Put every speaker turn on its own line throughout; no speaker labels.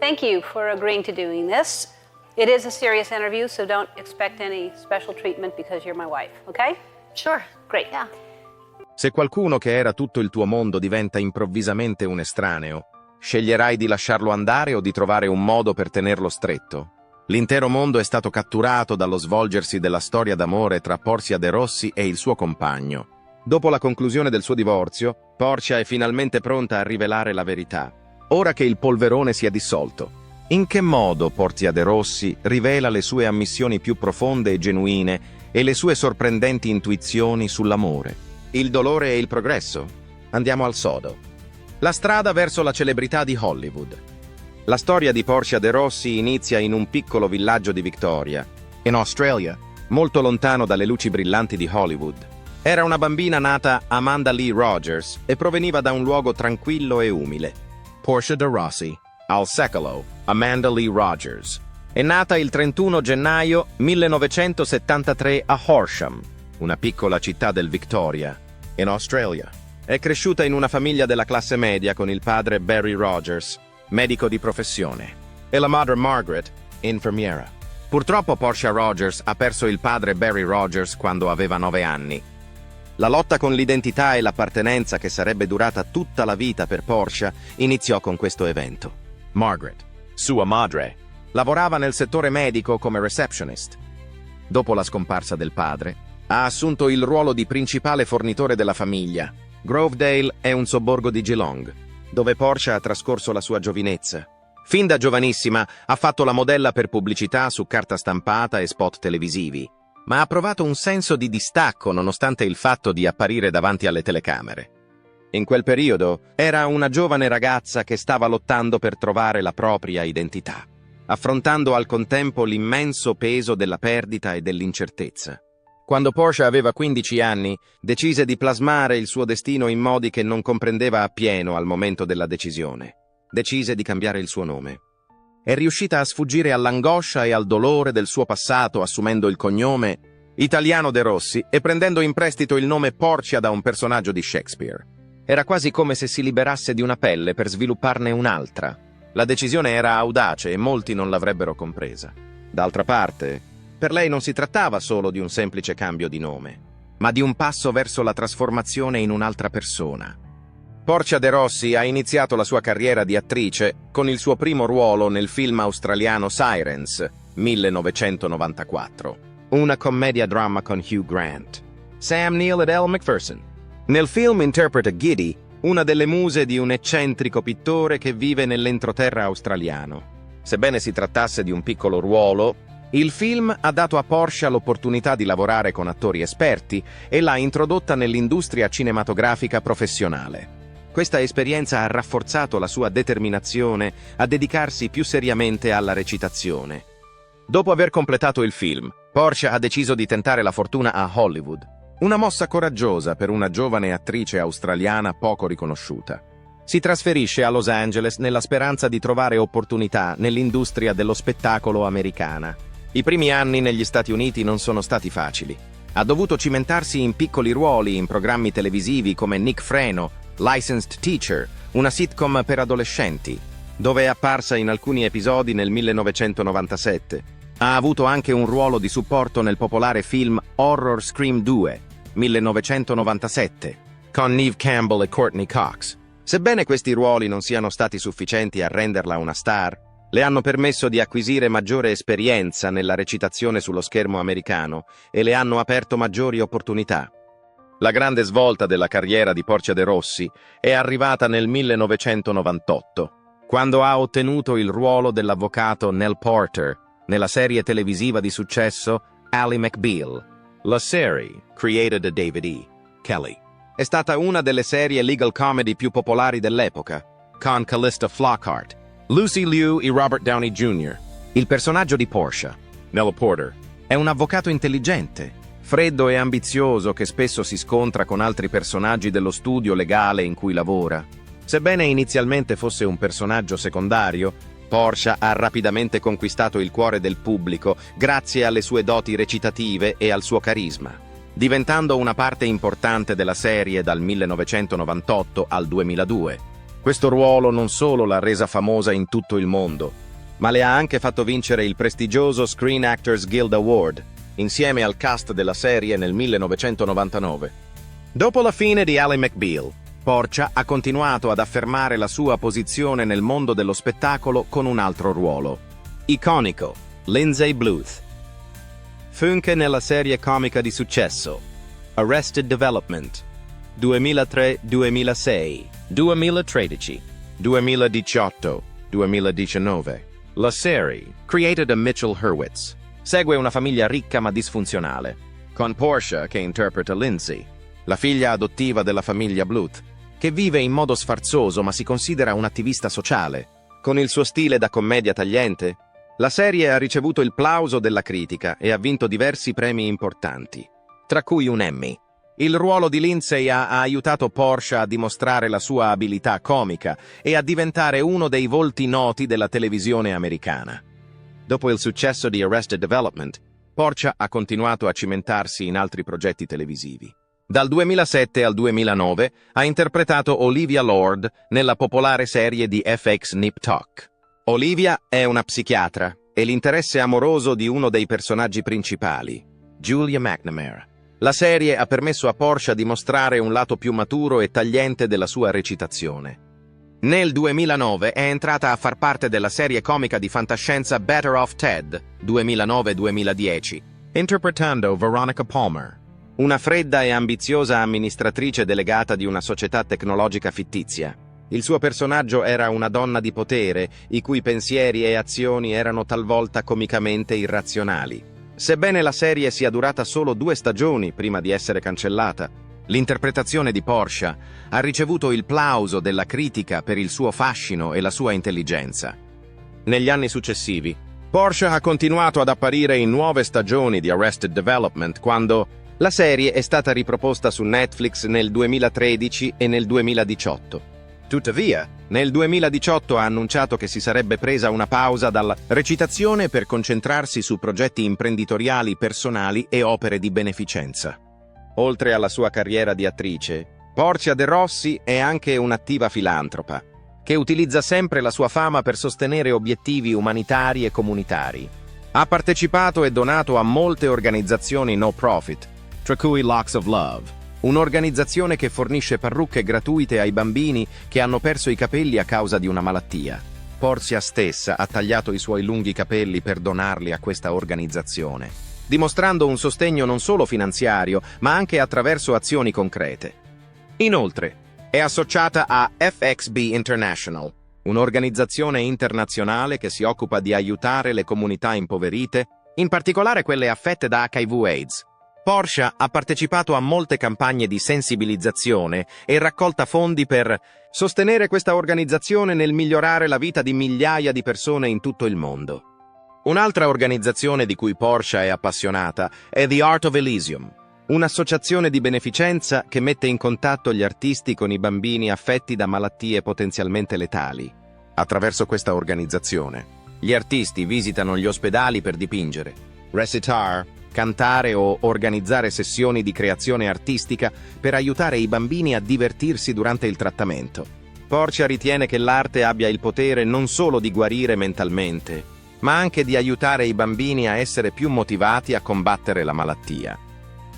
thank you for agreeing to doing this. It is a serious interview, so don't expect any special treatment because you're my wife, okay?
Sure.
Great.
Yeah.
Se qualcuno che era tutto il tuo mondo diventa improvvisamente un estraneo, sceglierai di lasciarlo andare o di trovare un modo per tenerlo stretto? L'intero mondo è stato catturato dallo svolgersi della storia d'amore tra Portia de Rossi e il suo compagno. Dopo la conclusione del suo divorzio, Portia è finalmente pronta a rivelare la verità, ora che il polverone si è dissolto. In che modo Portia de Rossi rivela le sue ammissioni più profonde e genuine e le sue sorprendenti intuizioni sull'amore, il dolore e il progresso? Andiamo al sodo. La strada verso la celebrità di Hollywood. La storia di Portia de Rossi inizia in un piccolo villaggio di Victoria, in Australia, molto lontano dalle luci brillanti di Hollywood. Era una bambina nata Amanda Lee Rogers e proveniva da un luogo tranquillo e umile. Portia de Rossi, al secolo, Amanda Lee Rogers, è nata il 31 gennaio 1973 a Horsham, una piccola città del Victoria, in Australia. È cresciuta in una famiglia della classe media con il padre Barry Rogers, medico di professione, e la madre Margaret, infermiera. Purtroppo Portia Rogers ha perso il padre Barry Rogers quando aveva 9 anni. La lotta con l'identità e l'appartenenza che sarebbe durata tutta la vita per Portia iniziò con questo evento. Margaret, sua madre, lavorava nel settore medico come receptionist. Dopo la scomparsa del padre, ha assunto il ruolo di principale fornitore della famiglia. Grovedale è un sobborgo di Geelong, dove Portia ha trascorso la sua giovinezza. Fin da giovanissima ha fatto la modella per pubblicità su carta stampata e spot televisivi, ma ha provato un senso di distacco nonostante il fatto di apparire davanti alle telecamere. In quel periodo era una giovane ragazza che stava lottando per trovare la propria identità, affrontando al contempo l'immenso peso della perdita e dell'incertezza. Quando Portia aveva 15 anni, decise di plasmare il suo destino in modi che non comprendeva appieno al momento della decisione. Decise di cambiare il suo nome. È riuscita a sfuggire all'angoscia e al dolore del suo passato assumendo il cognome italiano de Rossi e prendendo in prestito il nome Portia da un personaggio di Shakespeare. Era quasi come se si liberasse di una pelle per svilupparne un'altra. La decisione era audace e molti non l'avrebbero compresa. D'altra parte, per lei non si trattava solo di un semplice cambio di nome, ma di un passo verso la trasformazione in un'altra persona. Portia de Rossi ha iniziato la sua carriera di attrice con il suo primo ruolo nel film australiano Sirens, 1994, una commedia-dramma con Hugh Grant, Sam Neill ed Elle Macpherson. Nel film interpreta Giddy, una delle muse di un eccentrico pittore che vive nell'entroterra australiano. Sebbene si trattasse di un piccolo ruolo, il film ha dato a Portia l'opportunità di lavorare con attori esperti e l'ha introdotta nell'industria cinematografica professionale. Questa esperienza ha rafforzato la sua determinazione a dedicarsi più seriamente alla recitazione. Dopo aver completato il film, Portia ha deciso di tentare la fortuna a Hollywood. Una mossa coraggiosa per una giovane attrice australiana poco riconosciuta. Si trasferisce a Los Angeles nella speranza di trovare opportunità nell'industria dello spettacolo americana. I primi anni negli Stati Uniti non sono stati facili. Ha dovuto cimentarsi in piccoli ruoli in programmi televisivi come Nick Freno, Licensed Teacher, una sitcom per adolescenti, dove è apparsa in alcuni episodi nel 1997. Ha avuto anche un ruolo di supporto nel popolare film Horror Scream 2, 1997, con Neve Campbell e Courtney Cox. Sebbene questi ruoli non siano stati sufficienti a renderla una star, le hanno permesso di acquisire maggiore esperienza nella recitazione sullo schermo americano e le hanno aperto maggiori opportunità. La grande svolta della carriera di Portia de Rossi è arrivata nel 1998, quando ha ottenuto il ruolo dell'avvocato Nell Porter nella serie televisiva di successo Ally McBeal. La serie, created da David E. Kelly, è stata una delle serie legal comedy più popolari dell'epoca, con Callista Flockhart, Lucy Liu e Robert Downey Jr. Il personaggio di Portia, Nell Porter, è un avvocato intelligente, freddo e ambizioso che spesso si scontra con altri personaggi dello studio legale in cui lavora. Sebbene inizialmente fosse un personaggio secondario, Portia ha rapidamente conquistato il cuore del pubblico grazie alle sue doti recitative e al suo carisma, diventando una parte importante della serie dal 1998 al 2002. Questo ruolo non solo l'ha resa famosa in tutto il mondo, ma le ha anche fatto vincere il prestigioso Screen Actors Guild Award, insieme al cast della serie nel 1999. Dopo la fine di Ally McBeal, Portia ha continuato ad affermare la sua posizione nel mondo dello spettacolo con un altro ruolo. Iconico, Lindsay Bluth. Funke nella serie comica di successo, Arrested Development, 2003-2006, 2013, 2018, 2019. La serie, created da Mitchell Hurwitz, segue una famiglia ricca ma disfunzionale, con Portia che interpreta Lindsay, la figlia adottiva della famiglia Bluth, che vive in modo sfarzoso ma si considera un'attivista sociale. Con il suo stile da commedia tagliente, la serie ha ricevuto il plauso della critica e ha vinto diversi premi importanti, tra cui un Emmy. Il ruolo di Lindsay ha aiutato Portia a dimostrare la sua abilità comica e a diventare uno dei volti noti della televisione americana. Dopo il successo di Arrested Development, Portia ha continuato a cimentarsi in altri progetti televisivi. Dal 2007 al 2009 ha interpretato Olivia Lord nella popolare serie di FX Nip Tuck. Olivia è una psichiatra e l'interesse amoroso di uno dei personaggi principali, Julia McNamara. La serie ha permesso a Portia di mostrare un lato più maturo e tagliente della sua recitazione. Nel 2009 è entrata a far parte della serie comica di fantascienza Better Off Ted, 2009-2010, interpretando Veronica Palmer, una fredda e ambiziosa amministratrice delegata di una società tecnologica fittizia. Il suo personaggio era una donna di potere, i cui pensieri e azioni erano talvolta comicamente irrazionali. Sebbene la serie sia durata solo 2 stagioni prima di essere cancellata, l'interpretazione di Portia ha ricevuto il plauso della critica per il suo fascino e la sua intelligenza. Negli anni successivi, Portia ha continuato ad apparire in nuove stagioni di Arrested Development quando la serie è stata riproposta su Netflix nel 2013 e nel 2018. Tuttavia, nel 2018 ha annunciato che si sarebbe presa una pausa dalla recitazione per concentrarsi su progetti imprenditoriali personali e opere di beneficenza. Oltre alla sua carriera di attrice, Portia de Rossi è anche un'attiva filantropa, che utilizza sempre la sua fama per sostenere obiettivi umanitari e comunitari. Ha partecipato e donato a molte organizzazioni no profit, tra cui Locks of Love, un'organizzazione che fornisce parrucche gratuite ai bambini che hanno perso i capelli a causa di una malattia. Portia stessa ha tagliato i suoi lunghi capelli per donarli a questa organizzazione, dimostrando un sostegno non solo finanziario, ma anche attraverso azioni concrete. Inoltre, è associata a FXB International, un'organizzazione internazionale che si occupa di aiutare le comunità impoverite, in particolare quelle affette da HIV/AIDS. Portia ha partecipato a molte campagne di sensibilizzazione e raccolta fondi per sostenere questa organizzazione nel migliorare la vita di migliaia di persone in tutto il mondo. Un'altra organizzazione di cui Portia è appassionata è The Art of Elysium, un'associazione di beneficenza che mette in contatto gli artisti con i bambini affetti da malattie potenzialmente letali. Attraverso questa organizzazione, gli artisti visitano gli ospedali per dipingere, recitare, cantare o organizzare sessioni di creazione artistica per aiutare i bambini a divertirsi durante il trattamento. Portia ritiene che l'arte abbia il potere non solo di guarire mentalmente, ma anche di aiutare i bambini a essere più motivati a combattere la malattia.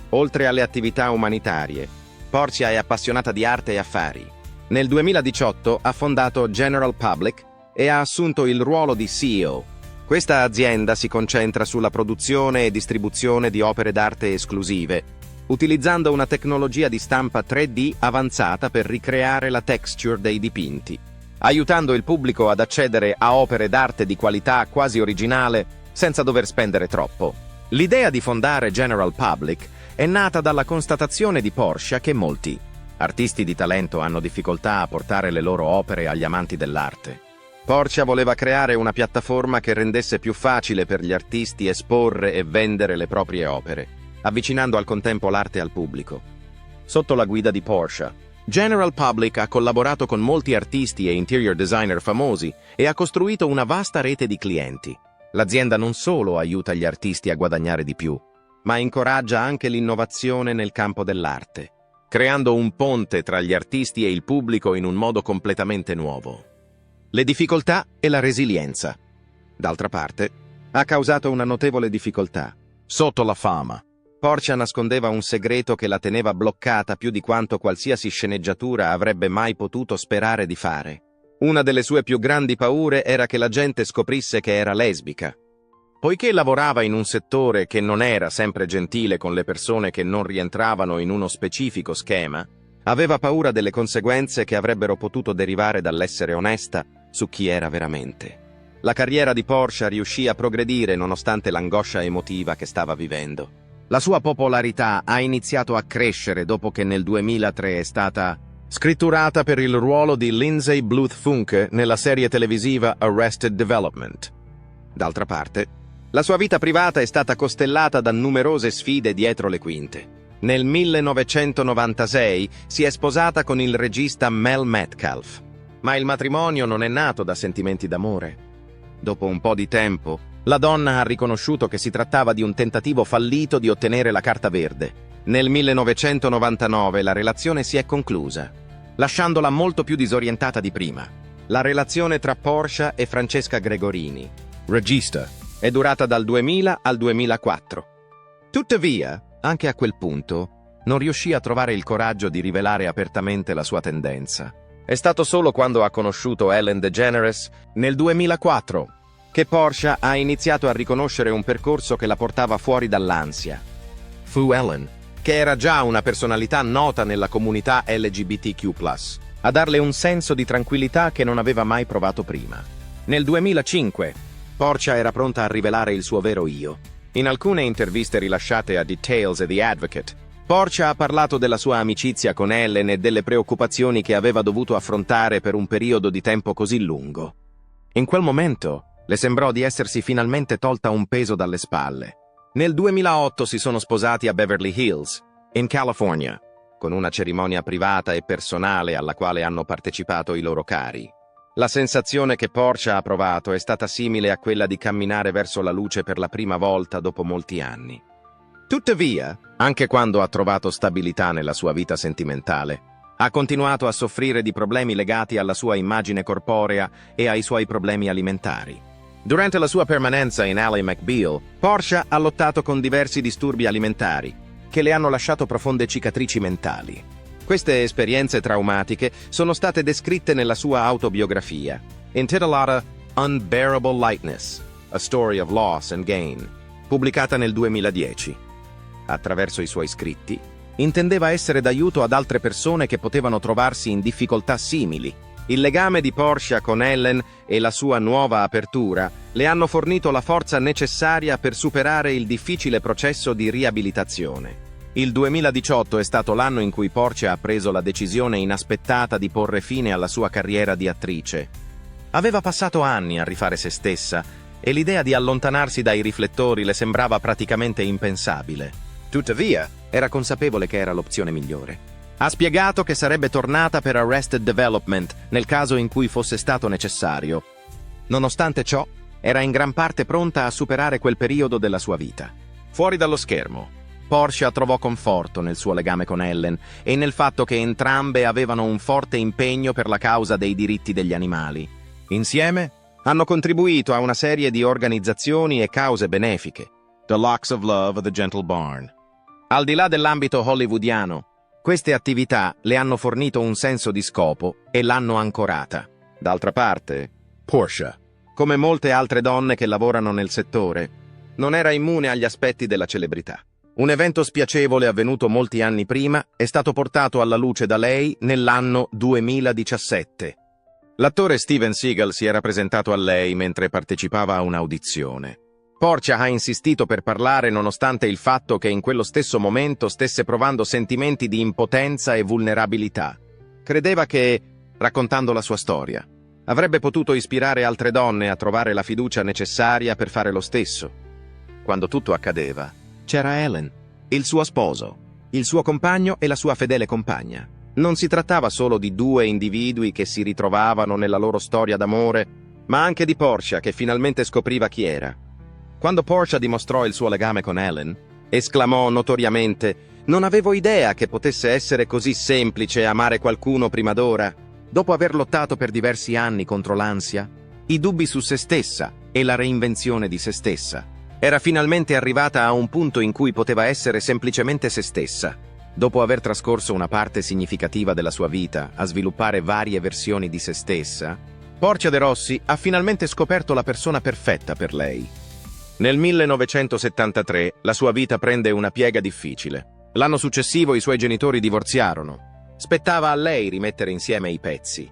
Oltre alle attività umanitarie, Portia è appassionata di arte e affari. Nel 2018 ha fondato General Public e ha assunto il ruolo di CEO. Questa azienda si concentra sulla produzione e distribuzione di opere d'arte esclusive, utilizzando una tecnologia di stampa 3D avanzata per ricreare la texture dei dipinti, aiutando il pubblico ad accedere a opere d'arte di qualità quasi originale senza dover spendere troppo. L'idea di fondare General Public è nata dalla constatazione di Portia che molti artisti di talento hanno difficoltà a portare le loro opere agli amanti dell'arte. Portia voleva creare una piattaforma che rendesse più facile per gli artisti esporre e vendere le proprie opere, avvicinando al contempo l'arte al pubblico. Sotto la guida di Portia, General Public ha collaborato con molti artisti e interior designer famosi e ha costruito una vasta rete di clienti. L'azienda non solo aiuta gli artisti a guadagnare di più, ma incoraggia anche l'innovazione nel campo dell'arte. creando un ponte tra gli artisti e il pubblico in un modo completamente nuovo. Le difficoltà e la resilienza. D'altra parte, ha causato una notevole difficoltà. Sotto la fama, Portia nascondeva un segreto che la teneva bloccata più di quanto qualsiasi sceneggiatura avrebbe mai potuto sperare di fare. Una delle sue più grandi paure era che la gente scoprisse che era lesbica. Poiché lavorava in un settore che non era sempre gentile con le persone che non rientravano in uno specifico schema, aveva paura delle conseguenze che avrebbero potuto derivare dall'essere onesta su chi era veramente. La carriera di Portia riuscì a progredire nonostante l'angoscia emotiva che stava vivendo. La sua popolarità ha iniziato a crescere dopo che nel 2003 è stata scritturata per il ruolo di Lindsay Bluth-Funke nella serie televisiva Arrested Development. D'altra parte, la sua vita privata è stata costellata da numerose sfide dietro le quinte. Nel 1996 si è sposata con il regista Mel Metcalf, ma il matrimonio non è nato da sentimenti d'amore. Dopo un po' di tempo, la donna ha riconosciuto che si trattava di un tentativo fallito di ottenere la carta verde. Nel 1999 la relazione si è conclusa, lasciandola molto più disorientata di prima. La relazione tra Portia e Francesca Gregorini, regista, è durata dal 2000 al 2004. Tuttavia, anche a quel punto, non riuscì a trovare il coraggio di rivelare apertamente la sua tendenza. È stato solo quando ha conosciuto Ellen DeGeneres, nel 2004, che Portia ha iniziato a riconoscere un percorso che la portava fuori dall'ansia. Fu Ellen, che era già una personalità nota nella comunità LGBTQ+, a darle un senso di tranquillità che non aveva mai provato prima. Nel 2005, Portia era pronta a rivelare il suo vero io. In alcune interviste rilasciate a Details e The Advocate, Portia ha parlato della sua amicizia con Ellen e delle preoccupazioni che aveva dovuto affrontare per un periodo di tempo così lungo. In quel momento, le sembrò di essersi finalmente tolta un peso dalle spalle. Nel 2008 si sono sposati a Beverly Hills, in California, con una cerimonia privata e personale alla quale hanno partecipato i loro cari. La sensazione che Portia ha provato è stata simile a quella di camminare verso la luce per la prima volta dopo molti anni. Tuttavia, anche quando ha trovato stabilità nella sua vita sentimentale, ha continuato a soffrire di problemi legati alla sua immagine corporea e ai suoi problemi alimentari. Durante la sua permanenza in Ally McBeal, Portia ha lottato con diversi disturbi alimentari, che le hanno lasciato profonde cicatrici mentali. Queste esperienze traumatiche sono state descritte nella sua autobiografia, intitolata Unbearable Lightness, A Story of Loss and Gain, pubblicata nel 2010. Attraverso i suoi scritti, intendeva essere d'aiuto ad altre persone che potevano trovarsi in difficoltà simili. Il legame di Portia con Ellen e la sua nuova apertura le hanno fornito la forza necessaria per superare il difficile processo di riabilitazione. Il 2018 è stato l'anno in cui Portia ha preso la decisione inaspettata di porre fine alla sua carriera di attrice. Aveva passato anni a rifare se stessa e l'idea di allontanarsi dai riflettori le sembrava praticamente impensabile. Tuttavia, era consapevole che era l'opzione migliore. Ha spiegato che sarebbe tornata per Arrested Development nel caso in cui fosse stato necessario. Nonostante ciò, era in gran parte pronta a superare quel periodo della sua vita. Fuori dallo schermo, Portia trovò conforto nel suo legame con Ellen e nel fatto che entrambe avevano un forte impegno per la causa dei diritti degli animali. Insieme, hanno contribuito a una serie di organizzazioni e cause benefiche. The Locks of Love of the Gentle Barn. Al di là dell'ambito hollywoodiano, queste attività le hanno fornito un senso di scopo e l'hanno ancorata. D'altra parte, Portia, come molte altre donne che lavorano nel settore, non era immune agli aspetti della celebrità. Un evento spiacevole avvenuto molti anni prima è stato portato alla luce da lei nell'anno 2017. L'attore Steven Seagal si era presentato a lei mentre partecipava a un'audizione. Portia ha insistito per parlare nonostante il fatto che in quello stesso momento stesse provando sentimenti di impotenza e vulnerabilità. Credeva che, raccontando la sua storia, avrebbe potuto ispirare altre donne a trovare la fiducia necessaria per fare lo stesso. Quando tutto accadeva, c'era Ellen, il suo sposo, il suo compagno e la sua fedele compagna. Non si trattava solo di due individui che si ritrovavano nella loro storia d'amore, ma anche di Portia che finalmente scopriva chi era. Quando Portia dimostrò il suo legame con Ellen, esclamò notoriamente Non avevo idea che potesse essere così semplice amare qualcuno prima d'ora, dopo aver lottato per diversi anni contro l'ansia, i dubbi su se stessa e la reinvenzione di se stessa. Era finalmente arrivata a un punto in cui poteva essere semplicemente se stessa, dopo aver trascorso una parte significativa della sua vita a sviluppare varie versioni di se stessa. Portia de Rossi ha finalmente scoperto la persona perfetta per lei. Nel 1973 la sua vita prende una piega difficile. L'anno successivo i suoi genitori divorziarono. Spettava a lei rimettere insieme i pezzi.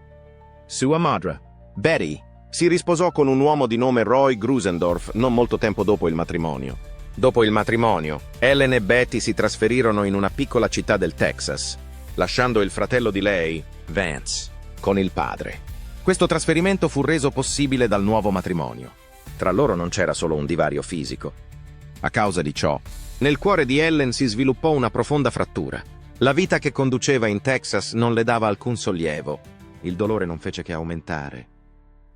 Sua madre, Betty, si risposò con un uomo di nome Roy Grusendorf non molto tempo dopo il matrimonio. Dopo il matrimonio, Ellen e Betty si trasferirono in una piccola città del Texas, lasciando il fratello di lei, Vance, con il padre. Questo trasferimento fu reso possibile dal nuovo matrimonio. Tra loro non c'era solo un divario fisico. A causa di ciò, nel cuore di Ellen si sviluppò una profonda frattura. La vita che conduceva in Texas non le dava alcun sollievo. Il dolore non fece che aumentare.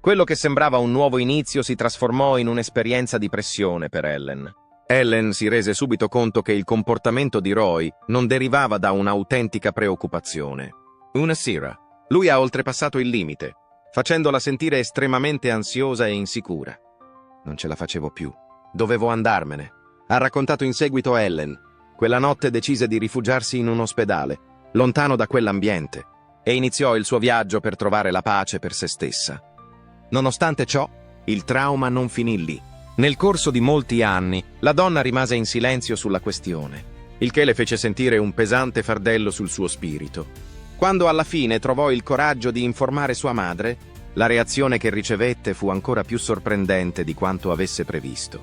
Quello che sembrava un nuovo inizio si trasformò in un'esperienza di pressione per Ellen. Ellen si rese subito conto che il comportamento di Roy non derivava da un'autentica preoccupazione. Una sera, lui ha oltrepassato il limite, facendola sentire estremamente ansiosa e insicura. Non ce la facevo più. Dovevo andarmene. Ha raccontato in seguito Ellen. Quella notte decise di rifugiarsi in un ospedale, lontano da quell'ambiente, e iniziò il suo viaggio per trovare la pace per se stessa. Nonostante ciò, il trauma non finì lì. Nel corso di molti anni, la donna rimase in silenzio sulla questione, il che le fece sentire un pesante fardello sul suo spirito. Quando alla fine trovò il coraggio di informare sua madre, la reazione che ricevette fu ancora più sorprendente di quanto avesse previsto.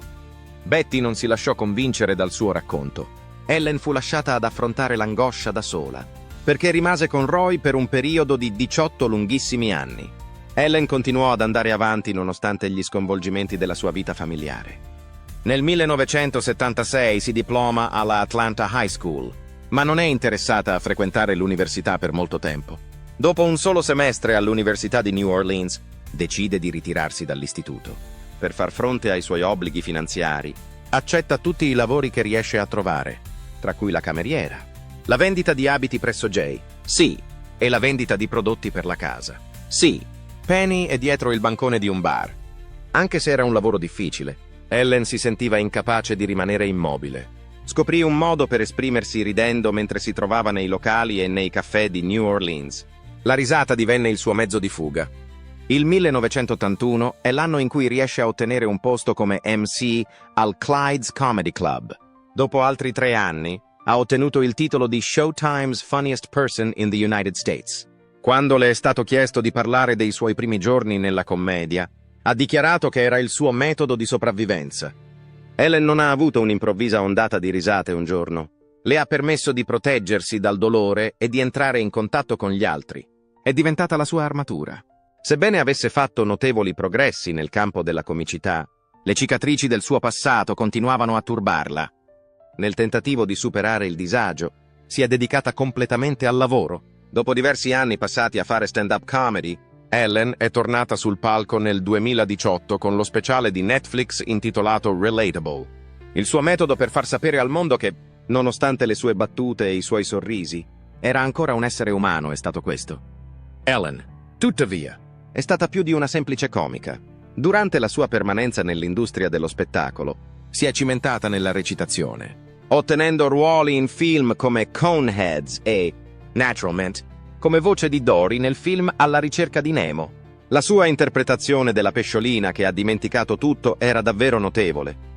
Betty non si lasciò convincere dal suo racconto. Ellen fu lasciata ad affrontare l'angoscia da sola, perché rimase con Roy per un periodo di 18 lunghissimi anni. Ellen continuò ad andare avanti nonostante gli sconvolgimenti della sua vita familiare. Nel 1976 si diploma alla Atlanta High School, ma non è interessata a frequentare l'università per molto tempo. Dopo un solo semestre all'Università di New Orleans, decide di ritirarsi dall'istituto. Per far fronte ai suoi obblighi finanziari, accetta tutti i lavori che riesce a trovare, tra cui la cameriera, la vendita di abiti presso Jay, sì, e la vendita di prodotti per la casa, sì. Penny è dietro il bancone di un bar. Anche se era un lavoro difficile, Ellen si sentiva incapace di rimanere immobile. Scoprì un modo per esprimersi ridendo mentre si trovava nei locali e nei caffè di New Orleans. La risata divenne il suo mezzo di fuga. Il 1981 è l'anno in cui riesce a ottenere un posto come MC al Clyde's Comedy Club. Dopo altri 3 anni, ha ottenuto il titolo di Showtime's Funniest Person in the United States. Quando le è stato chiesto di parlare dei suoi primi giorni nella commedia, ha dichiarato che era il suo metodo di sopravvivenza. Ellen non ha avuto un'improvvisa ondata di risate un giorno. Le ha permesso di proteggersi dal dolore e di entrare in contatto con gli altri. È diventata la sua armatura. Sebbene avesse fatto notevoli progressi nel campo della comicità, le cicatrici del suo passato continuavano a turbarla. Nel tentativo di superare il disagio, si è dedicata completamente al lavoro. Dopo diversi anni passati a fare stand-up comedy, Ellen è tornata sul palco nel 2018 con lo speciale di Netflix intitolato Relatable. Il suo metodo per far sapere al mondo che, nonostante le sue battute e i suoi sorrisi, era ancora un essere umano è stato questo. Ellen, tuttavia, è stata più di una semplice comica. Durante la sua permanenza nell'industria dello spettacolo, si è cimentata nella recitazione, ottenendo ruoli in film come Coneheads e Naturalmente, come voce di Dory nel film Alla ricerca di Nemo. La sua interpretazione della pesciolina che ha dimenticato tutto era davvero notevole.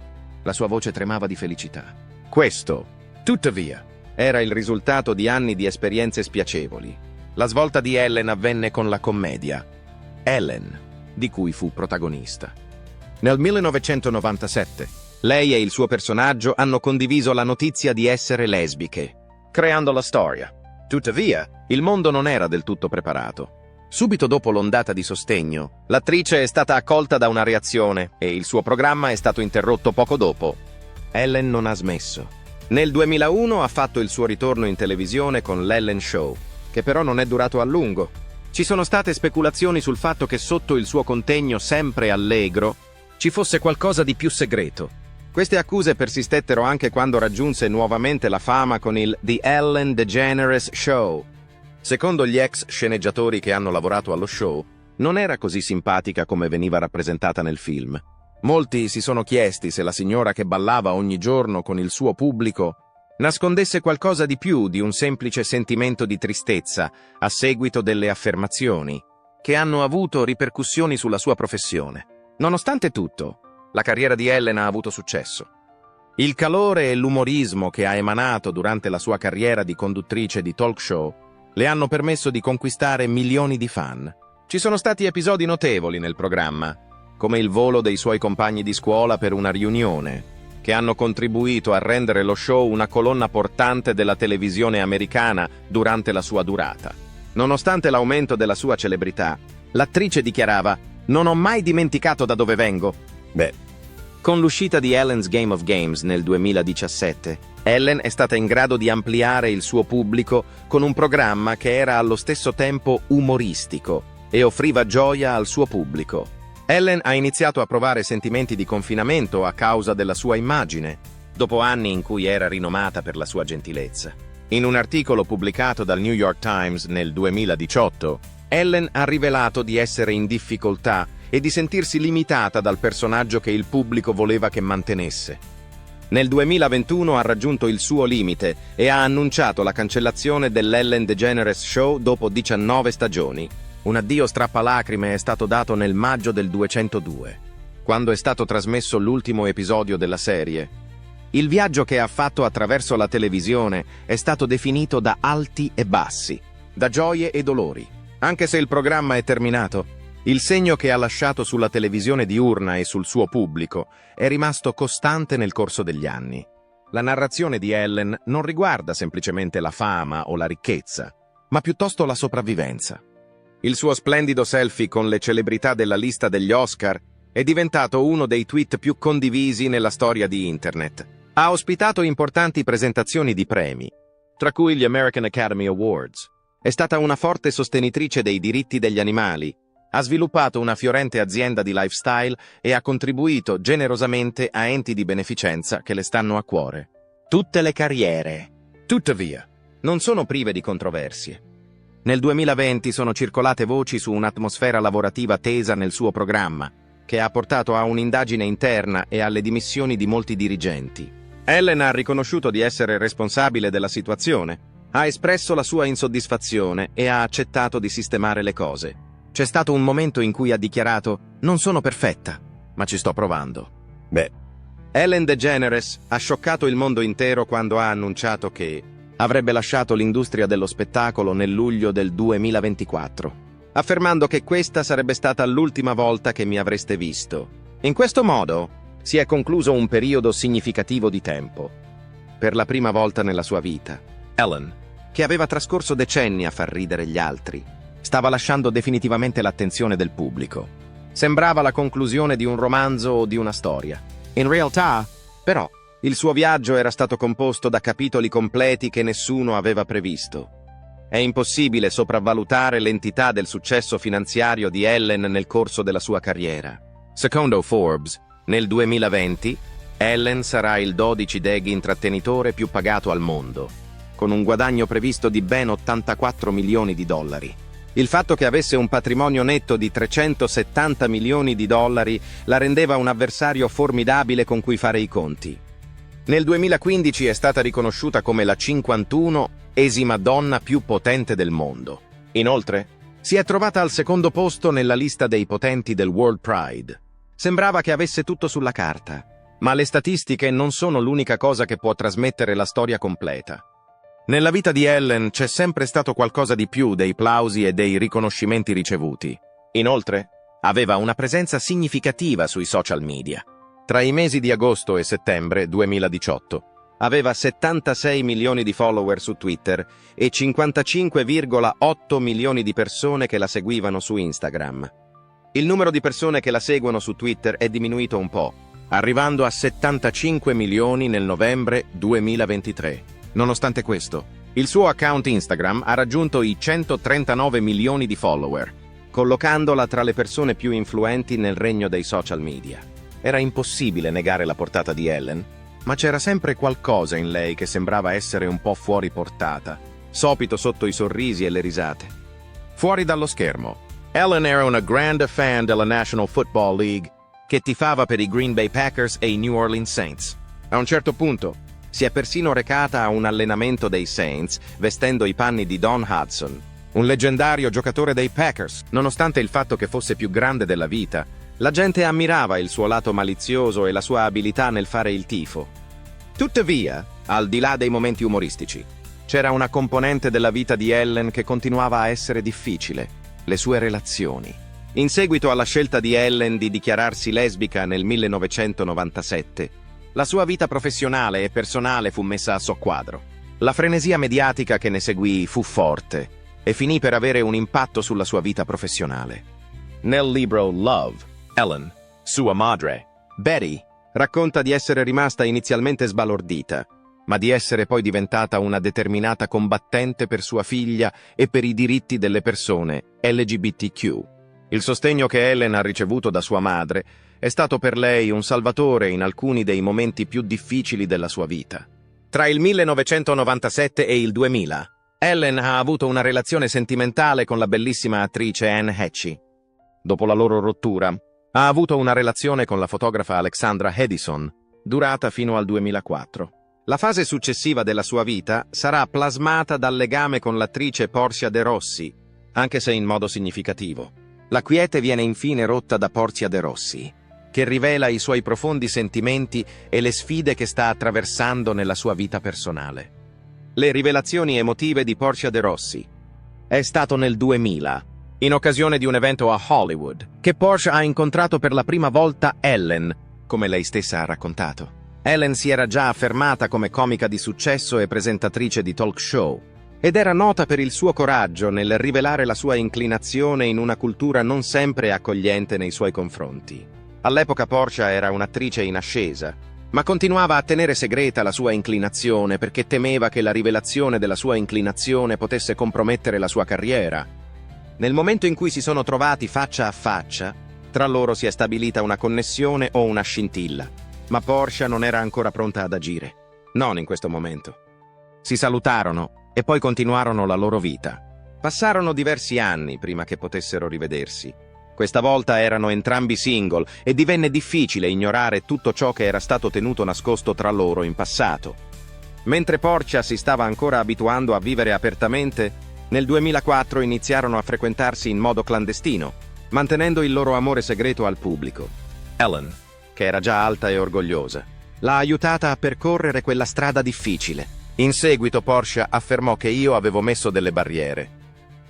La sua voce tremava di felicità. Questo, tuttavia, era il risultato di anni di esperienze spiacevoli. La svolta di Ellen avvenne con la commedia Ellen, di cui fu protagonista. Nel 1997, lei e il suo personaggio hanno condiviso la notizia di essere lesbiche, creando la storia. Tuttavia, il mondo non era del tutto preparato. Subito dopo l'ondata di sostegno, l'attrice è stata accolta da una reazione e il suo programma è stato interrotto poco dopo. Ellen non ha smesso. Nel 2001 ha fatto il suo ritorno in televisione con l'Ellen Show, che però non è durato a lungo. Ci sono state speculazioni sul fatto che sotto il suo contegno sempre allegro ci fosse qualcosa di più segreto. Queste accuse persistettero anche quando raggiunse nuovamente la fama con il The Ellen DeGeneres Show. Secondo gli ex sceneggiatori che hanno lavorato allo show, non era così simpatica come veniva rappresentata nel film. Molti si sono chiesti se la signora che ballava ogni giorno con il suo pubblico nascondesse qualcosa di più di un semplice sentimento di tristezza a seguito delle affermazioni, che hanno avuto ripercussioni sulla sua professione. Nonostante tutto, la carriera di Ellen ha avuto successo. Il calore e l'umorismo che ha emanato durante la sua carriera di conduttrice di talk show le hanno permesso di conquistare milioni di fan. Ci sono stati episodi notevoli nel programma, come il volo dei suoi compagni di scuola per una riunione, che hanno contribuito a rendere lo show una colonna portante della televisione americana durante la sua durata. Nonostante l'aumento della sua celebrità, l'attrice dichiarava: «Non ho mai dimenticato da dove vengo». Con l'uscita di Ellen's Game of Games nel 2017, Ellen è stata in grado di ampliare il suo pubblico con un programma che era allo stesso tempo umoristico e offriva gioia al suo pubblico. Ellen ha iniziato a provare sentimenti di confinamento a causa della sua immagine, dopo anni in cui era rinomata per la sua gentilezza. In un articolo pubblicato dal New York Times nel 2018, Ellen ha rivelato di essere in difficoltà e di sentirsi limitata dal personaggio che il pubblico voleva che mantenesse. Nel 2021 ha raggiunto il suo limite e ha annunciato la cancellazione dell'Ellen DeGeneres Show dopo 19 stagioni. Un addio strappalacrime è stato dato nel maggio del 202, quando è stato trasmesso l'ultimo episodio della serie. Il viaggio che ha fatto attraverso la televisione è stato definito da alti e bassi, da gioie e dolori. Anche se il programma è terminato, il segno che ha lasciato sulla televisione diurna e sul suo pubblico è rimasto costante nel corso degli anni. La narrazione di Ellen non riguarda semplicemente la fama o la ricchezza, ma piuttosto la sopravvivenza. Il suo splendido selfie con le celebrità della lista degli Oscar è diventato uno dei tweet più condivisi nella storia di Internet. Ha ospitato importanti presentazioni di premi, tra cui gli American Academy Awards. È stata una forte sostenitrice dei diritti degli animali, ha sviluppato una fiorente azienda di lifestyle e ha contribuito generosamente a enti di beneficenza che le stanno a cuore. Tutte le carriere, tuttavia, non sono prive di controversie. Nel 2020 sono circolate voci su un'atmosfera lavorativa tesa nel suo programma, che ha portato a un'indagine interna e alle dimissioni di molti dirigenti. Ellen ha riconosciuto di essere responsabile della situazione, ha espresso la sua insoddisfazione e ha accettato di sistemare le cose. C'è stato un momento in cui ha dichiarato: «Non sono perfetta, ma ci sto provando». Ellen DeGeneres ha scioccato il mondo intero quando ha annunciato che avrebbe lasciato l'industria dello spettacolo nel luglio del 2024, affermando che questa sarebbe stata l'ultima volta che mi avreste visto. In questo modo si è concluso un periodo significativo di tempo. Per la prima volta nella sua vita, Ellen, che aveva trascorso decenni a far ridere gli altri, stava lasciando definitivamente l'attenzione del pubblico. Sembrava la conclusione di un romanzo o di una storia. In realtà, però, il suo viaggio era stato composto da capitoli completi che nessuno aveva previsto. È impossibile sopravvalutare l'entità del successo finanziario di Ellen nel corso della sua carriera. Secondo Forbes, nel 2020, Ellen sarà il 12° intrattenitore più pagato al mondo, con un guadagno previsto di ben 84 milioni di dollari. Il fatto che avesse un patrimonio netto di 370 milioni di dollari la rendeva un avversario formidabile con cui fare i conti. Nel 2015 è stata riconosciuta come la 51esima donna più potente del mondo. Inoltre, si è trovata al secondo posto nella lista dei potenti del World Pride. Sembrava che avesse tutto sulla carta, ma le statistiche non sono l'unica cosa che può trasmettere la storia completa. Nella vita di Ellen c'è sempre stato qualcosa di più dei plausi e dei riconoscimenti ricevuti. Inoltre, aveva una presenza significativa sui social media. Tra i mesi di agosto e settembre 2018 aveva 76 milioni di follower su Twitter e 55,8 milioni di persone che la seguivano su Instagram. Il numero di persone che la seguono su Twitter è diminuito un po', arrivando a 75 milioni nel novembre 2023. Nonostante questo, il suo account Instagram ha raggiunto i 139 milioni di follower, collocandola tra le persone più influenti nel regno dei social media. Era impossibile negare la portata di Ellen, ma c'era sempre qualcosa in lei che sembrava essere un po' fuori portata, sopito sotto i sorrisi e le risate. Fuori dallo schermo, Ellen era una grande fan della National Football League, che tifava per i Green Bay Packers e i New Orleans Saints. A un certo punto, si è persino recata a un allenamento dei Saints vestendo i panni di Don Hudson, un leggendario giocatore dei Packers. Nonostante il fatto che fosse più grande della vita, la gente ammirava il suo lato malizioso e la sua abilità nel fare il tifo. Tuttavia, al di là dei momenti umoristici, c'era una componente della vita di Ellen che continuava a essere difficile: le sue relazioni. In seguito alla scelta di Ellen di dichiararsi lesbica nel 1997, la sua vita professionale e personale fu messa a soqquadro. La frenesia mediatica che ne seguì fu forte e finì per avere un impatto sulla sua vita professionale. Nel libro Love, Ellen, sua madre, Betty, racconta di essere rimasta inizialmente sbalordita, ma di essere poi diventata una determinata combattente per sua figlia e per i diritti delle persone LGBTQ. Il sostegno che Ellen ha ricevuto da sua madre è stato per lei un salvatore in alcuni dei momenti più difficili della sua vita. Tra il 1997 e il 2000, Ellen ha avuto una relazione sentimentale con la bellissima attrice Anne Heche. Dopo la loro rottura, ha avuto una relazione con la fotografa Alexandra Edison, durata fino al 2004. La fase successiva della sua vita sarà plasmata dal legame con l'attrice Portia de Rossi, anche se in modo significativo. La quiete viene infine rotta da Portia de Rossi, che rivela i suoi profondi sentimenti e le sfide che sta attraversando nella sua vita personale. Le rivelazioni emotive di Portia de Rossi. È stato nel 2000, in occasione di un evento a Hollywood, che Portia ha incontrato per la prima volta Ellen, come lei stessa ha raccontato. Ellen si era già affermata come comica di successo e presentatrice di talk show, ed era nota per il suo coraggio nel rivelare la sua inclinazione in una cultura non sempre accogliente nei suoi confronti. All'epoca Portia era un'attrice in ascesa, ma continuava a tenere segreta la sua inclinazione perché temeva che la rivelazione della sua inclinazione potesse compromettere la sua carriera. Nel momento in cui si sono trovati faccia a faccia, tra loro si è stabilita una connessione o una scintilla, ma Portia non era ancora pronta ad agire. Non in questo momento. Si salutarono e poi continuarono la loro vita. Passarono diversi anni prima che potessero rivedersi. Questa volta erano entrambi single e divenne difficile ignorare tutto ciò che era stato tenuto nascosto tra loro in passato. Mentre Portia si stava ancora abituando a vivere apertamente, nel 2004 iniziarono a frequentarsi in modo clandestino, mantenendo il loro amore segreto al pubblico. Ellen, che era già alta e orgogliosa, l'ha aiutata a percorrere quella strada difficile. In seguito Portia affermò che io avevo messo delle barriere.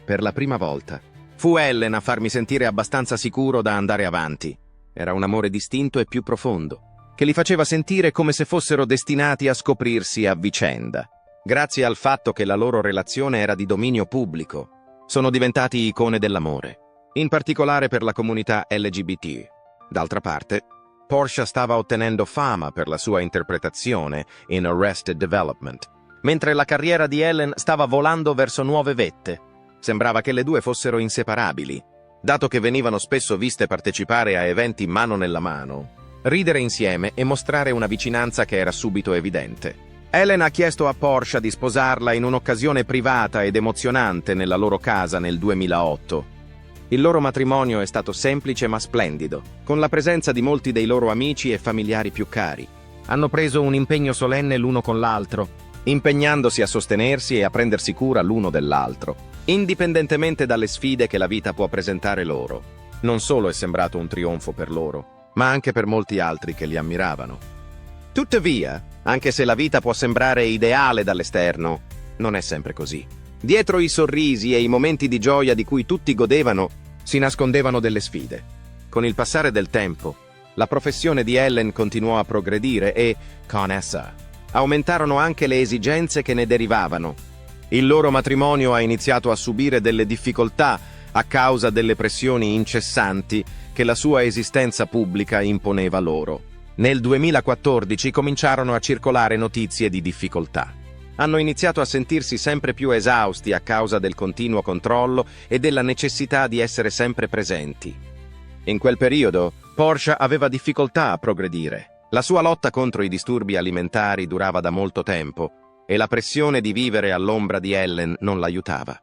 Per la prima volta, fu Ellen a farmi sentire abbastanza sicuro da andare avanti. Era un amore distinto e più profondo, che li faceva sentire come se fossero destinati a scoprirsi a vicenda. Grazie al fatto che la loro relazione era di dominio pubblico, sono diventati icone dell'amore, in particolare per la comunità LGBT. D'altra parte, Portia stava ottenendo fama per la sua interpretazione in Arrested Development, mentre la carriera di Ellen stava volando verso nuove vette. Sembrava che le due fossero inseparabili, dato che venivano spesso viste partecipare a eventi mano nella mano, ridere insieme e mostrare una vicinanza che era subito evidente. Ellen ha chiesto a Portia di sposarla in un'occasione privata ed emozionante nella loro casa nel 2008. Il loro matrimonio è stato semplice ma splendido, con la presenza di molti dei loro amici e familiari più cari. Hanno preso un impegno solenne l'uno con l'altro, impegnandosi a sostenersi e a prendersi cura l'uno dell'altro, indipendentemente dalle sfide che la vita può presentare loro. Non solo è sembrato un trionfo per loro, ma anche per molti altri che li ammiravano. Tuttavia, anche se la vita può sembrare ideale dall'esterno, non è sempre così. Dietro i sorrisi e i momenti di gioia di cui tutti godevano, si nascondevano delle sfide. Con il passare del tempo, la professione di Ellen continuò a progredire e, con essa, aumentarono anche le esigenze che ne derivavano. Il loro matrimonio ha iniziato a subire delle difficoltà a causa delle pressioni incessanti che la sua esistenza pubblica imponeva loro. Nel 2014 cominciarono a circolare notizie di difficoltà. Hanno iniziato a sentirsi sempre più esausti a causa del continuo controllo e della necessità di essere sempre presenti. In quel periodo, Porsche aveva difficoltà a progredire. La sua lotta contro i disturbi alimentari durava da molto tempo e la pressione di vivere all'ombra di Ellen non l'aiutava.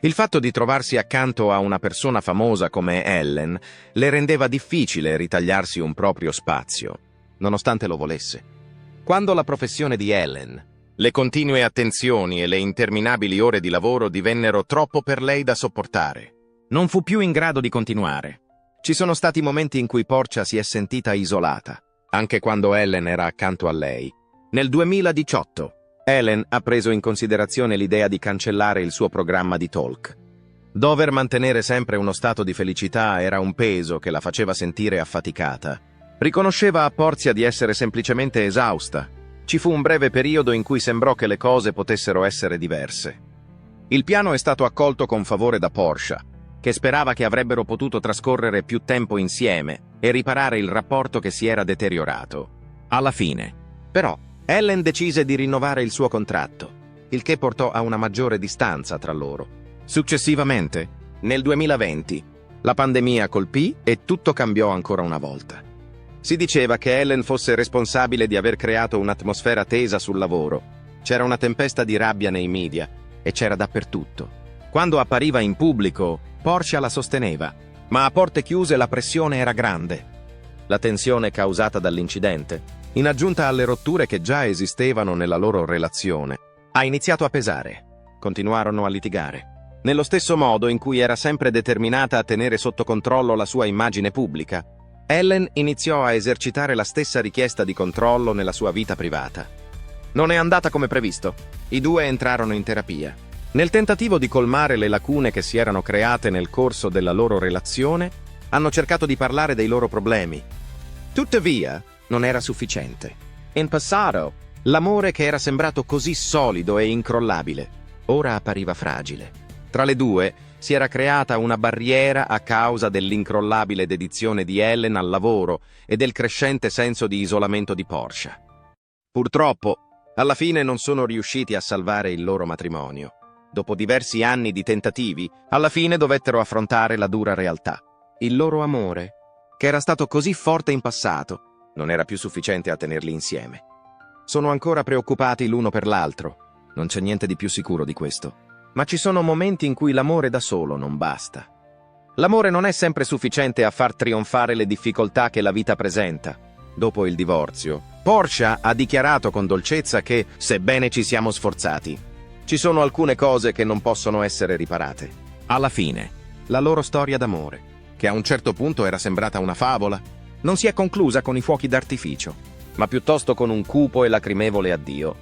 Il fatto di trovarsi accanto a una persona famosa come Ellen le rendeva difficile ritagliarsi un proprio spazio, nonostante lo volesse. Quando la professione di Ellen, le continue attenzioni e le interminabili ore di lavoro divennero troppo per lei da sopportare, non fu più in grado di continuare. Ci sono stati momenti in cui Porsche si è sentita isolata, anche quando Ellen era accanto a lei. Nel 2018, Ellen ha preso in considerazione l'idea di cancellare il suo programma di talk. Dover mantenere sempre uno stato di felicità era un peso che la faceva sentire affaticata. Riconosceva a Porzia di essere semplicemente esausta. Ci fu un breve periodo in cui sembrò che le cose potessero essere diverse. Il piano è stato accolto con favore da Porsche, che sperava che avrebbero potuto trascorrere più tempo insieme e riparare il rapporto che si era deteriorato. Alla fine, però, Ellen decise di rinnovare il suo contratto, il che portò a una maggiore distanza tra loro. Successivamente, nel 2020, la pandemia colpì e tutto cambiò ancora una volta. Si diceva che Ellen fosse responsabile di aver creato un'atmosfera tesa sul lavoro. C'era una tempesta di rabbia nei media e c'era dappertutto. Quando appariva in pubblico, Porsche la sosteneva, ma a porte chiuse la pressione era grande. La tensione causata dall'incidente, in aggiunta alle rotture che già esistevano nella loro relazione, ha iniziato a pesare. Continuarono a litigare. Nello stesso modo in cui era sempre determinata a tenere sotto controllo la sua immagine pubblica, Ellen iniziò a esercitare la stessa richiesta di controllo nella sua vita privata. Non è andata come previsto. I due entrarono in terapia. Nel tentativo di colmare le lacune che si erano create nel corso della loro relazione, hanno cercato di parlare dei loro problemi. Tuttavia, non era sufficiente. In passato, l'amore che era sembrato così solido e incrollabile, ora appariva fragile. Tra le due si era creata una barriera a causa dell'incrollabile dedizione di Ellen al lavoro e del crescente senso di isolamento di Porsche. Purtroppo, alla fine non sono riusciti a salvare il loro matrimonio. Dopo diversi anni di tentativi, alla fine dovettero affrontare la dura realtà. Il loro amore, che era stato così forte in passato, non era più sufficiente a tenerli insieme. Sono ancora preoccupati l'uno per l'altro. Non c'è niente di più sicuro di questo. Ma ci sono momenti in cui l'amore da solo non basta. L'amore non è sempre sufficiente a far trionfare le difficoltà che la vita presenta. Dopo il divorzio, Porsche ha dichiarato con dolcezza che, sebbene ci siamo sforzati, ci sono alcune cose che non possono essere riparate. Alla fine, la loro storia d'amore, che a un certo punto era sembrata una favola, non si è conclusa con i fuochi d'artificio, ma piuttosto con un cupo e lacrimevole addio.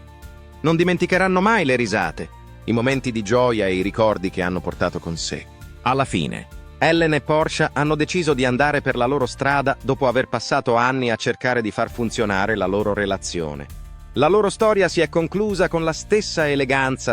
Non dimenticheranno mai le risate, i momenti di gioia e i ricordi che hanno portato con sé. Alla fine, Ellen e Porsche hanno deciso di andare per la loro strada dopo aver passato anni a cercare di far funzionare la loro relazione. La loro storia si è conclusa con la stessa eleganza